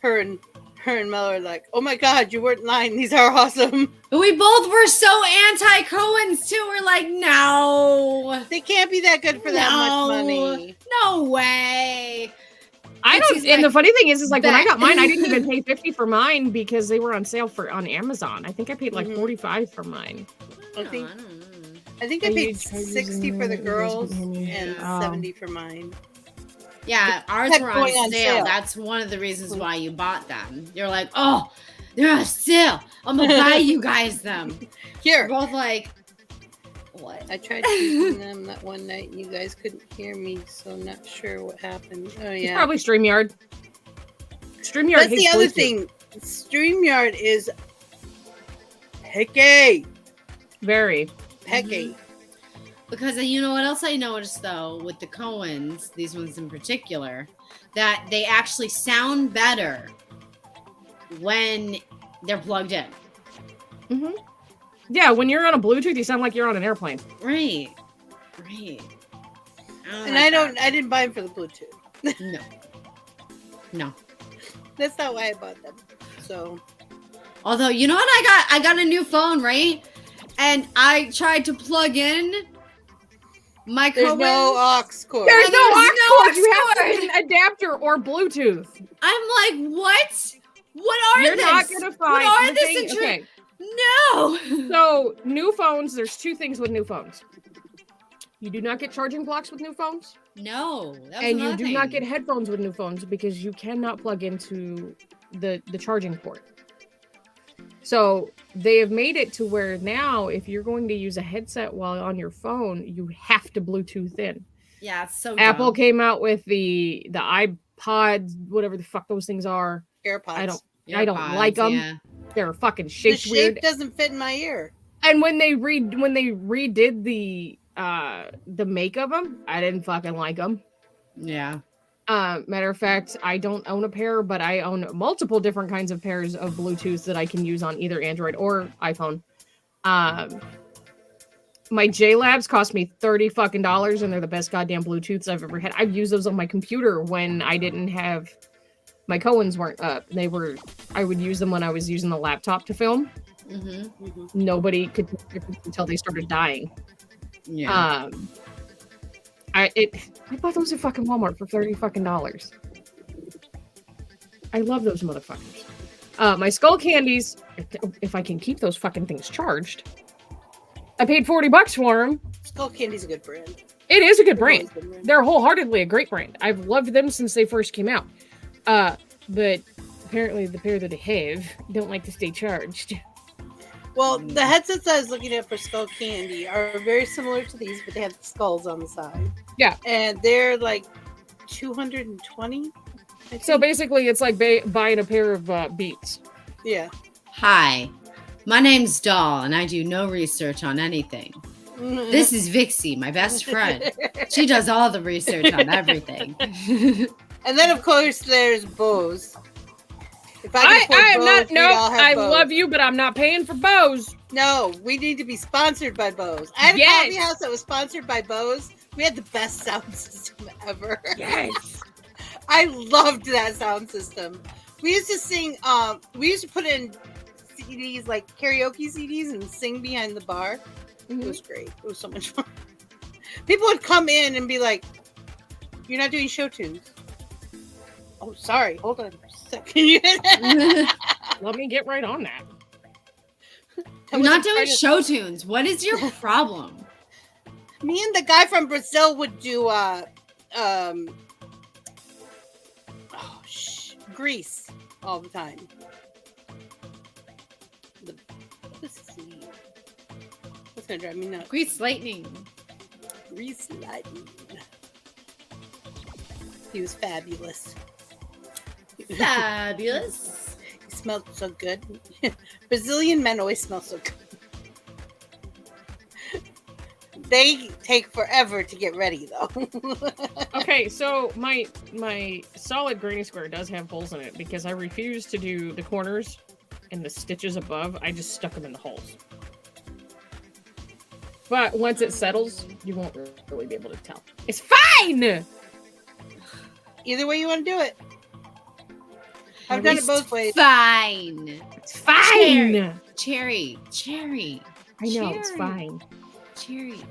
her and Mel are like, "Oh my God, you weren't lying. These are awesome. We both were so anti-Cohens too. We're like, no. They can't be that good for that No. much money." No way. I don't. She's And like, the funny thing is like when I got mine, I that- didn't even pay $50 for mine because they were on sale on Amazon. I think I paid like Mhm. $45 for mine. I think I don't know. I think I Are paid you trying 60 for the using girls it? and Oh. 70 for mine. Yeah, ours kept were going on on sale. sale. That's one of the reasons why you bought them. You're like, oh, they're on sale. I'm gonna buy you guys them. We're Here, both like, what? I tried using them that one night and you guys couldn't hear me, so not sure what happened. Oh It's yeah. probably StreamYard. StreamYard. That's the hates other Bluetooth. thing. StreamYard is hecky. Very. Hecky. Because you know what else I noticed though with the Cohens, these ones in particular, that they actually sound better when they're plugged in. Mm-hmm. Yeah, when you're on a Bluetooth, you sound like you're on an airplane. Right. Right. And I didn't buy them for the Bluetooth. No. No. That's not why I bought them. So Although, you know what I got a new phone, right? And I tried to plug in my there's Cohen. no aux cord. There's no aux no cord. aux You have cord. to get an adapter or Bluetooth. I'm like, what? What are You're this? not gonna find. What are the this? thing- okay. No. So new phones. There's 2 things with new phones. You do not get charging blocks with new phones, No. That was and you another do not thing. get headphones with new phones because you cannot plug into the charging port. So they have made it to where now, if you're going to use a headset while on your phone, you have to Bluetooth in. Yeah, it's so Apple dumb. came out with the iPods, whatever the fuck those things are. AirPods. I don't like 'em. Yeah. They're fucking The shaped shape weird. doesn't fit in my ear. And when they redid the make of them, I didn't fucking like them. Yeah. Matter of fact, I don't own a pair, but I own multiple different kinds of pairs of Bluetooth that I can use on either Android or iPhone. My JLabs cost me $30 fucking, and they're the best goddamn Bluetooths I've ever had. I've used those on my computer when I didn't have my Cohens weren't up. I would use them when I was using the laptop to film. Mm-hmm. Nobody could tell the difference until they started dying. Yeah. I bought those at fucking Walmart for $30 fucking. I love those motherfuckers. My skull candies, if I can keep those fucking things charged, I paid $40 for them. Skull Candy's a good brand. It is a good They've brand. always been brand. They're wholeheartedly a great brand. I've loved them since they first came out. But apparently the pair that I have don't like to stay charged. Well, the headsets I was looking at for Skull Candy are very similar to these, but they have the skulls on the side. Yeah. And they're like 220. I So think. basically, it's like buying a pair of Beats. Yeah. Hi. My name's Doll, and I do no research on anything. This is Vixie, my best friend. She does all the research on everything. And then, of course, there's Bose. If I can I'm afford not. Bose, we'd No, all have I Bose. love you, but I'm not paying for Bose. No, we need to be sponsored by Bose. I had a Yes. coffee house that was sponsored by Bose. We had the best sound system ever. Yes. I loved that sound system. We used to sing, we used to put in CDs, like karaoke CDs, and sing behind the bar. It was great. It was so much fun. People would come in and be like, "You're not doing show tunes." Oh, sorry. Hold on a second. Let me get right on that. You're not doing show tunes. What is your problem? Me and the guy from Brazil would do Grease all the time. What's gonna drive me nuts? Grease lightning. Grease lightning. He was fabulous. Fabulous. He smelled so good. Brazilian men always smell so good. They take forever to get ready, though. Okay, so my solid granny square does have holes in it because I refuse to do the corners and the stitches above. I just stuck them in the holes. But once it settles, you won't really be able to tell. It's fine! Either way you want to do it. I've done it both ways. Fine. It's fine! Cherry. I know, it's fine. Cherry.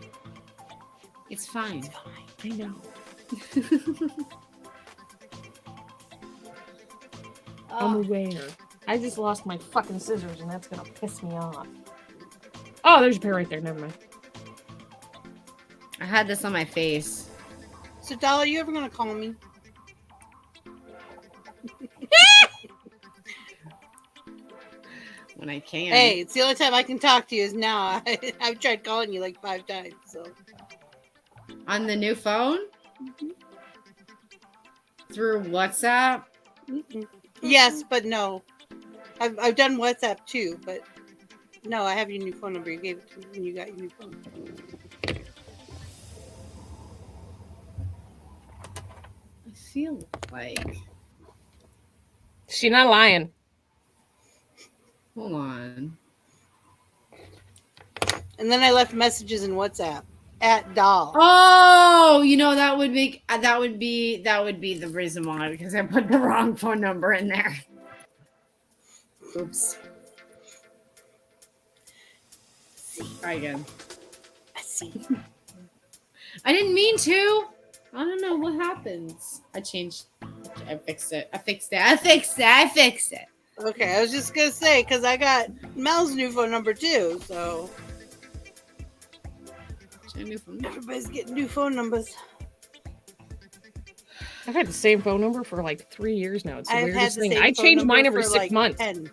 It's fine. I know. I'm aware. I just lost my fucking scissors and that's gonna piss me off. Oh, there's a pair right there. Never mind. I had this on my face. So, Doll, are you ever going to call me? When I can. Hey, it's the only time I can talk to you is now. I've tried calling you like 5 times. So On the new phone? Through WhatsApp? Yes, but no. I've done WhatsApp too, but no, I have your new phone number. You gave it to me when you got your new phone. I feel like. She's not lying. Hold on. And then I left messages in WhatsApp at Doll. Oh, you know that would be the reason why, because I put the wrong phone number in there. Oops. Try again. I see. I didn't mean to. I don't know what happens. I fixed it. Okay, I was just gonna say because I got Mel's new phone number too, so everybody's getting new phone numbers. I've had the same phone number for like 3 years now. It's the I've had weirdest the thing. same I phone changed number mine every for, 6 like, months. 10.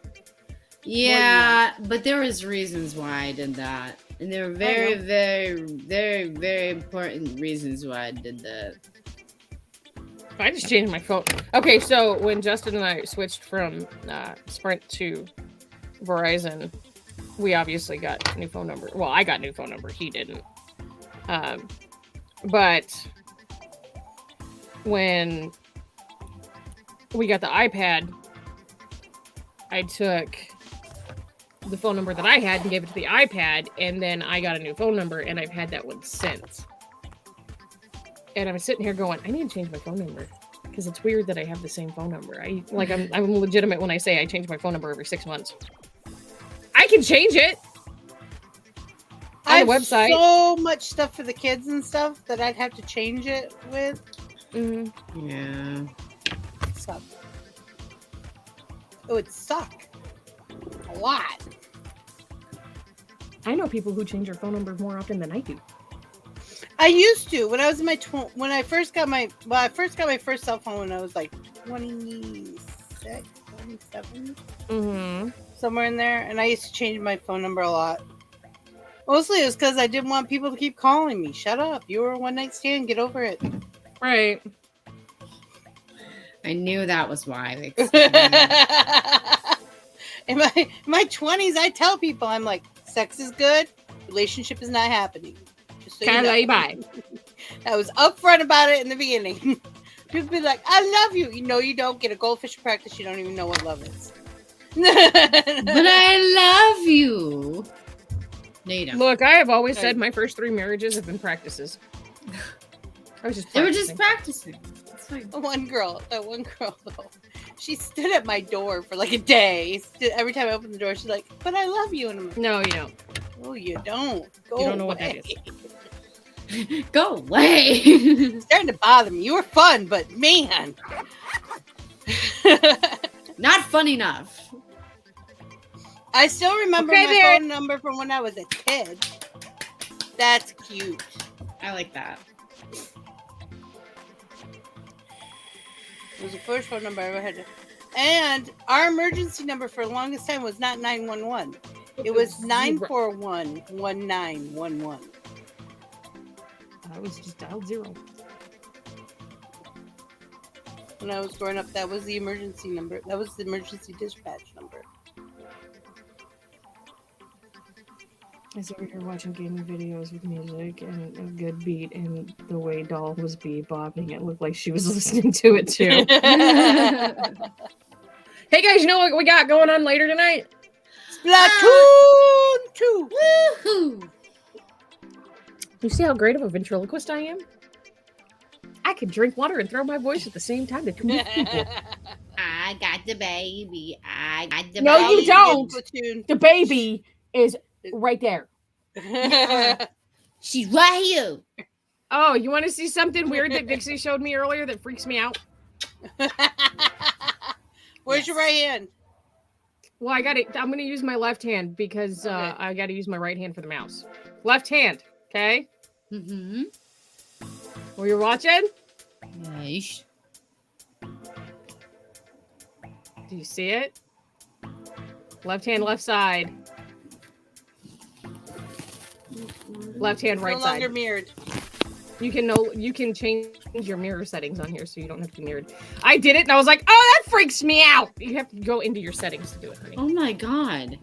Yeah, but there was reasons why I did that. And there were very, very, very, very important reasons why I did that. I just changed my phone. Okay, so when Justin and I switched from Sprint to Verizon, we obviously got a new phone number. Well, I got a new phone number. He didn't. But when we got the iPad, I took the phone number that I had and gave it to the iPad, and then I got a new phone number, and I've had that one since. And I'm sitting here going, I need to change my phone number because it's weird that I have the same phone number. I'm legitimate when I say I change my phone number every 6 months. I can change it on the website. So much stuff for the kids and stuff that I'd have to change it with. Mm-hmm. Yeah. So it would suck a lot. I know people who change their phone numbers more often than I do. I used to when I was in my when I first got my first cell phone when I was like 26, 27, somewhere in there, and I used to change my phone number a lot. Mostly it was because I didn't want people to keep calling me. Shut up! You were a one night stand. Get over it. Right. I knew that was why. In my 20s, I tell people, I'm like, sex is good, relationship is not happening. Just so you know. Bye. I was upfront about it in the beginning. People be like, I love you. You know you don't. Get a goldfish practice. You don't even know what love is. But I love you. No, you don't. Look, I have always said my first 3 marriages have been practices. I was just They were practicing. just practicing. It's fine. that one girl though, she stood at my door for like a day. Every time I opened the door, she's like, "But I love you," and I'm like, No, you don't. "Oh, you don't. Go You don't know away. what that is. Go away. It's starting to bother me. You were fun, but man." Not fun enough. I still remember Okay, my there. phone number from when I was a kid. That's cute. I like that. It was the first phone number I ever had. And our emergency number for the longest time was not 911. It was 941-1911. I was just dialed 0. When I was growing up, that was the emergency number. That was the emergency dispatch number. I was over here watching gaming videos with music and a good beat, and the way Doll was bebopping, it looked like she was listening to it too. Hey guys, you know what we got going on later tonight? Splatoon 2! Woohoo! You see how great of a ventriloquist I am? I can drink water and throw my voice at the same time to 2 people. I got the baby. I got the No, baby. you don't. Splatoon. The baby is right there. She's right here. Oh, you want to see something weird that Dixie showed me earlier that freaks me out? Where's your right hand? Well, I'm going to use my left hand because Okay. I got to use my right hand for the mouse. Left hand, okay? Mm-hmm. Well, you're watching? Yes. Do you see it? Left hand, left side. Left hand, right No longer side. mirrored. You can change your mirror settings on here so you don't have to be mirrored. I did it and I was like, oh, that freaks me out. You have to go into your settings to do it, honey. Oh my god.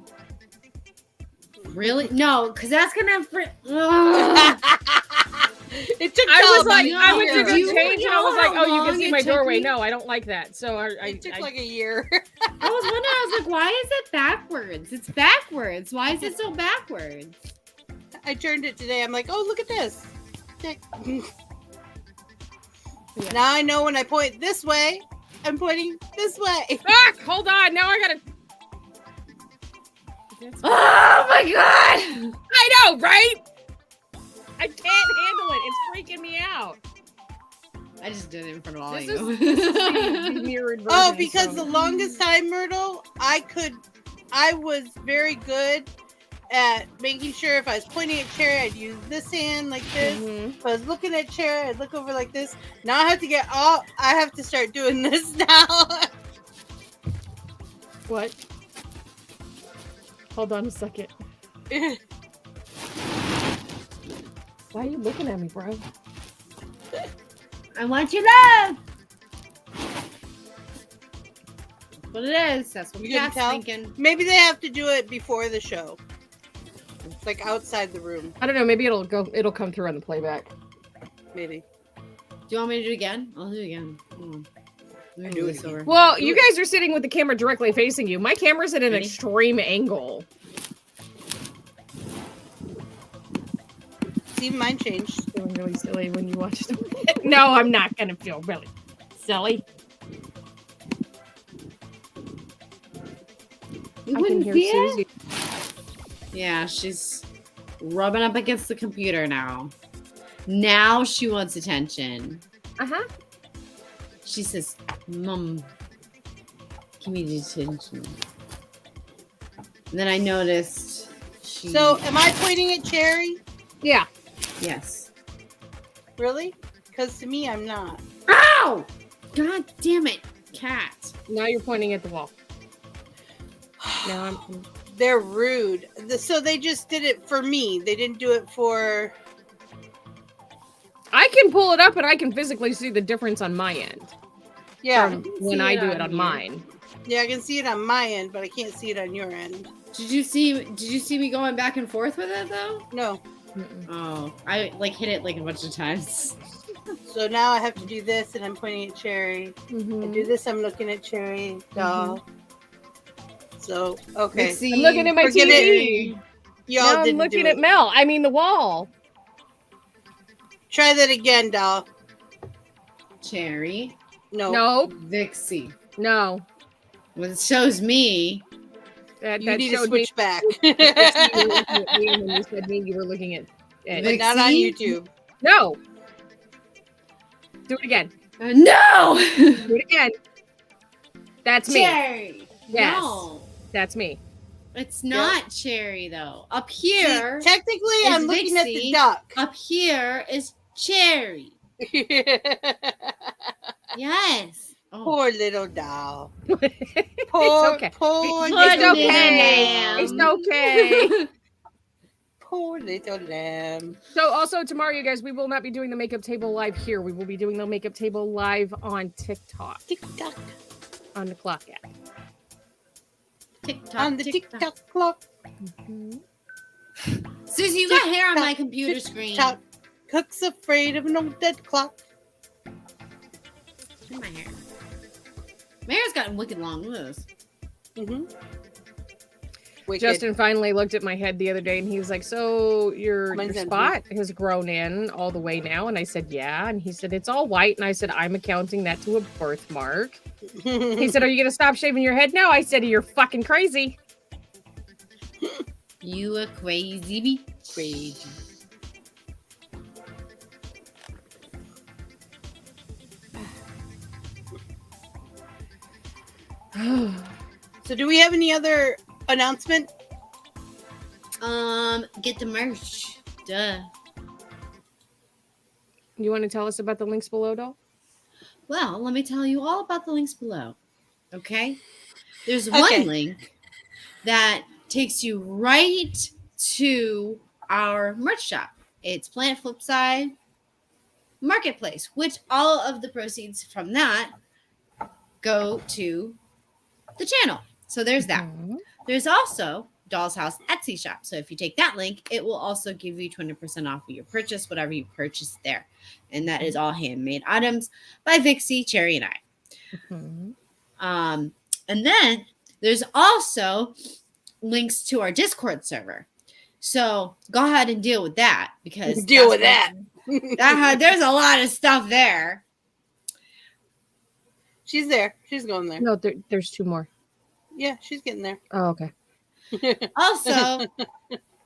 Really? No, because that's gonna. It took I was Calvin like, a I went to year. go Do you change and I was know like, how oh, you can long see it my took doorway. me? No, I don't like that. So It took like a year. I was wondering. I was like, why is it backwards? It's backwards. Why is it so backwards? I turned it today. I'm like, oh, look at this. Yeah. Now I know when I point this way, I'm pointing this way. Fuck! Hold on. Now I gotta. Oh my god! I know, right? I can't handle it. It's freaking me out. I just did it in front of all This of is you. the mirrored version. Oh, because so- the longest time, Myrtle, I was very good at making sure if I was pointing at Cherry, I'd use this hand like this. Mhm. If I was looking at Cherry, I'd look over like this. Now I have to start doing this now. What? Hold on a second. Why are you looking at me, bro? I want your love. That's what it is. That's what You the can cat's tell? thinking. Maybe they have to do it before the show. It's like outside the room, I don't know. Maybe it'll come through on the playback. maybe. Do you want me to do it again? I'll do it again. Hold on. Let me Do move it this again. over. Well, you guys are sitting with the camera directly facing you. My camera's at an Ready? extreme angle. See, mine changed. Feeling really silly when you watch it. No, I'm not gonna feel really silly. You I can wouldn't hear feel? Susie. Yeah, she's rubbing up against the computer now. Now she wants attention. Uh-huh. She says, Mom, give me the attention. And then I noticed she. So, am I pointing at Cherry? Yeah. Yes. Really? Because to me, I'm not. Ow! God damn it, cat. Now you're pointing at the wall. Now I'm. They're rude. So they just did it for me. They didn't do it for. I can pull it up and I can physically see the difference on my end Yeah, from when see I it do it on on here. mine. yeah, I can see it on my end, but I can't see it on your end. Did you see me going back and forth with it though? No. Mm-mm. Oh, I like hit it like a bunch of times. So now I have to do this, and I'm pointing at Cherry. I Mhm. do this, I'm looking at Cherry doll. So So okay, Vixie, I'm looking at my Forget TV. y'all Now I'm didn't looking do at it. Mel. I mean the wall. Try that again, doll. Cherry, No, Nope. Vixie. No. Well, it shows me. That you need to showed me. switch back. You were looking at me, and when you said me, you were looking at But not on Vixie? YouTube. No. Do it again. No! Do it again. That's me. Cherry. Yes. No. That's me. It's not Cherry, though. Up See, here, technically, is I'm looking at the Vixie. duck. up here is Cherry. Yes. Oh. Poor little doll. Poor, okay. poor It's little okay. lamb. It's okay. Poor little lamb. So also tomorrow, you guys, we will not be doing the makeup table live here. We will be doing the makeup table live on TikTok Tick tock on the clock app. Tick-tock, on the tick tick-tock. tock clock. Susie, you got hair on my Tick-tock, computer tick screen. tock. Cook's afraid of an old dead clock. Look at my hair. My hair's gotten wicked long. Look at this. Mm-hmm. Wicked. Justin finally looked at my head the other day and he was like, so your Mine's empty. spot has grown in all the way now? And I said, yeah. And he said, it's all white. And I said, I'm accounting that to a birthmark. He said, are you going to stop shaving your head now? I said, you're fucking crazy. You a crazy bee. Crazy. So do we have any other announcement? Get the merch. Duh. You want to tell us about the links below, doll? Well, let me tell you all about the links below. Okay? There's Okay. one link that takes you right to our merch shop. It's Planet Flipside Marketplace, which all of the proceeds from that go to the channel. So there's that. Mhm. There's also Doll's House Etsy shop. So if you take that link, it will also give you 20% off of your purchase, whatever you purchase there. And that is all handmade items by Vixie, Cherry, and I. Mhm. And then there's also links to our Discord server. So go ahead and deal with that because Deal with that. There's a lot of stuff there. She's there. She's going there. No, there's two more. Yeah, she's getting there. Oh, okay. Also,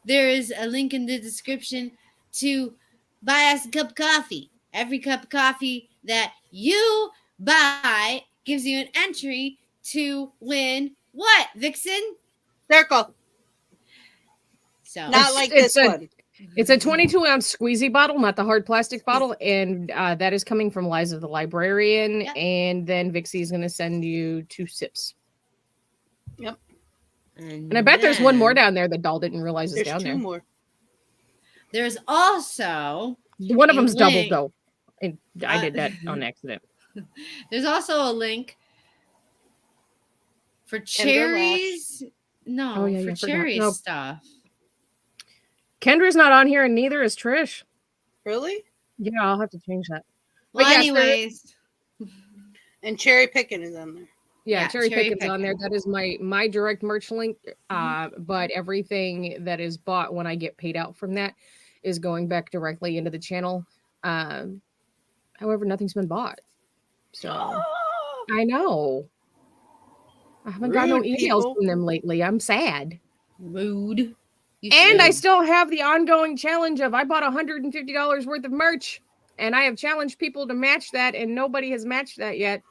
there is a link in the description to buy us a cup of coffee. Every cup of coffee that you buy gives you an entry to win what, Vixen? Circle. So Not like it's this a- one. It's a 22-ounce squeezy bottle, not the hard plastic bottle. And that is coming from Liza the Librarian. Yep. And then Vixie is going to send you 2 sips. and And I bet there's one more then down there that Doll didn't realize is There's down 2 there. more. There's also One of a them's doubled, link. though. And I did that on accident. There's also a link for cherries. No, Oh, yeah, for yeah, I forgot. cherry Nope. stuff. Kendra's not on here, and neither is Trish. Really? Yeah, I'll have to change that. Well, But yes, there- anyways, And cherry picking is on there. Yeah, Yeah, Cherry Cherry Pickin's on there. Pickin'. That is my direct merch link. But everything that is bought when I get paid out from that is going back directly into the channel. However, nothing's been bought. So I know. I haven't got no Rude, emails people. from them lately. I'm sad. rude. You And I should. still have the ongoing challenge of I bought $150 worth of merch, and I have challenged people to match that, and nobody has matched that yet.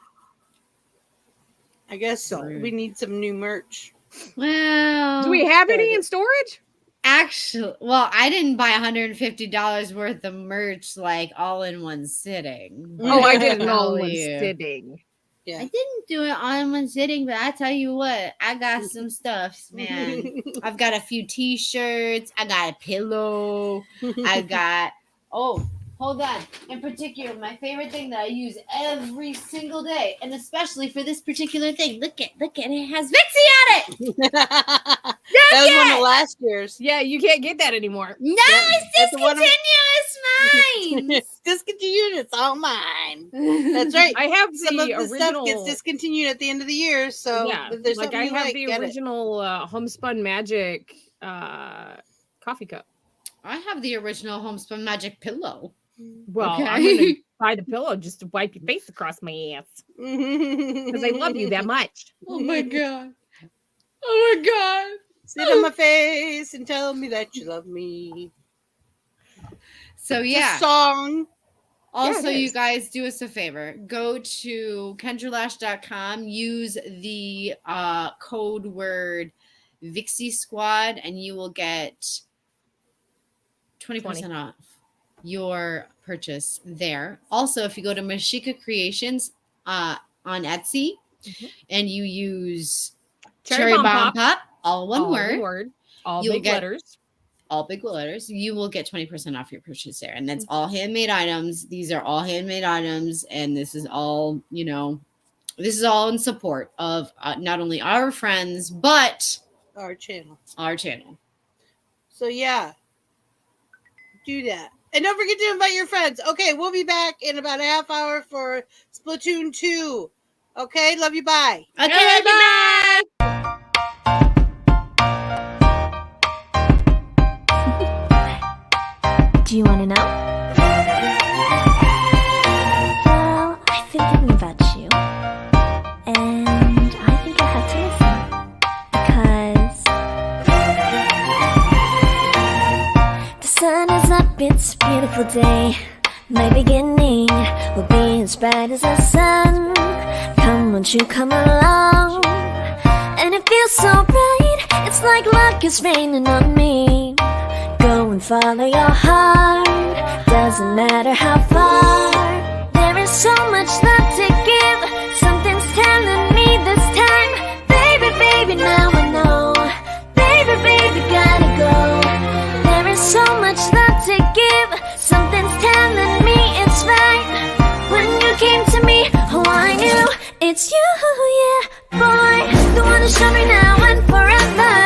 I guess So- we need some new merch. Well, Do we have any in storage? actually? Well, I didn't buy $150 worth of merch like all in one sitting. Oh, I did it Tell all in one you. sitting. Yeah. I didn't do it all in one sitting, but I tell you what, I got some stuff, man. I've got a few t-shirts. I got a pillow. I got, oh, hold on. In particular, my favorite thing that I use every single day, and especially for this particular thing. Look at it. It has Vixie on it. That was one of last year's. Yeah, you can't get that anymore. No, Yeah, it's that's the one- discontinuous mine. It's discontinued. It's all mine. That's right. I have Some of the the stuff original. gets discontinued at the end of the year. So Yeah, if there's like something I you have like, the get it. original Homespun Magic coffee cup. I have the original Homespun Magic pillow. Well, Okay. I'm gonna buy the pillow just to wipe your face across my ass because I love you that much. Oh my god. Oh my god. Sit on my face and tell me that you love me. So It's yeah. a song. Also, Yeah, it you is. guys do us a favor. Go to kendralash.com, use the code word Vixie Squad, and you will get 20% off your purchase there. Also, if you go to Mashika Creations on Etsy and you use Cherry Bomb Pop, all one word, all you'll big get- letters. all big letters, you will get 20% off your purchase there. And that's all handmade items. These are all handmade items. And this is all, this is all in support of not only our friends, but Our channel. our channel. So yeah, do that. And don't forget to invite your friends. Okay, we'll be back in about a half hour for Splatoon 2. Okay, love you. Bye. Okay, bye. Do you want to know? Well, I've been thinking about you. And I think I have to listen. Because the sun is up, it's a beautiful day. My beginning will be as bright as the sun. Come, won't you come along? And it feels so bright, it's like luck is raining on me. Go and follow your heart, doesn't matter how far. There is so much love to give, something's telling me this time. Baby, baby, now I know. Baby, baby, gotta go. There is so much love to give, something's telling me it's right. When you came to me, oh I knew it's you, yeah, boy. The one to show me now and forever.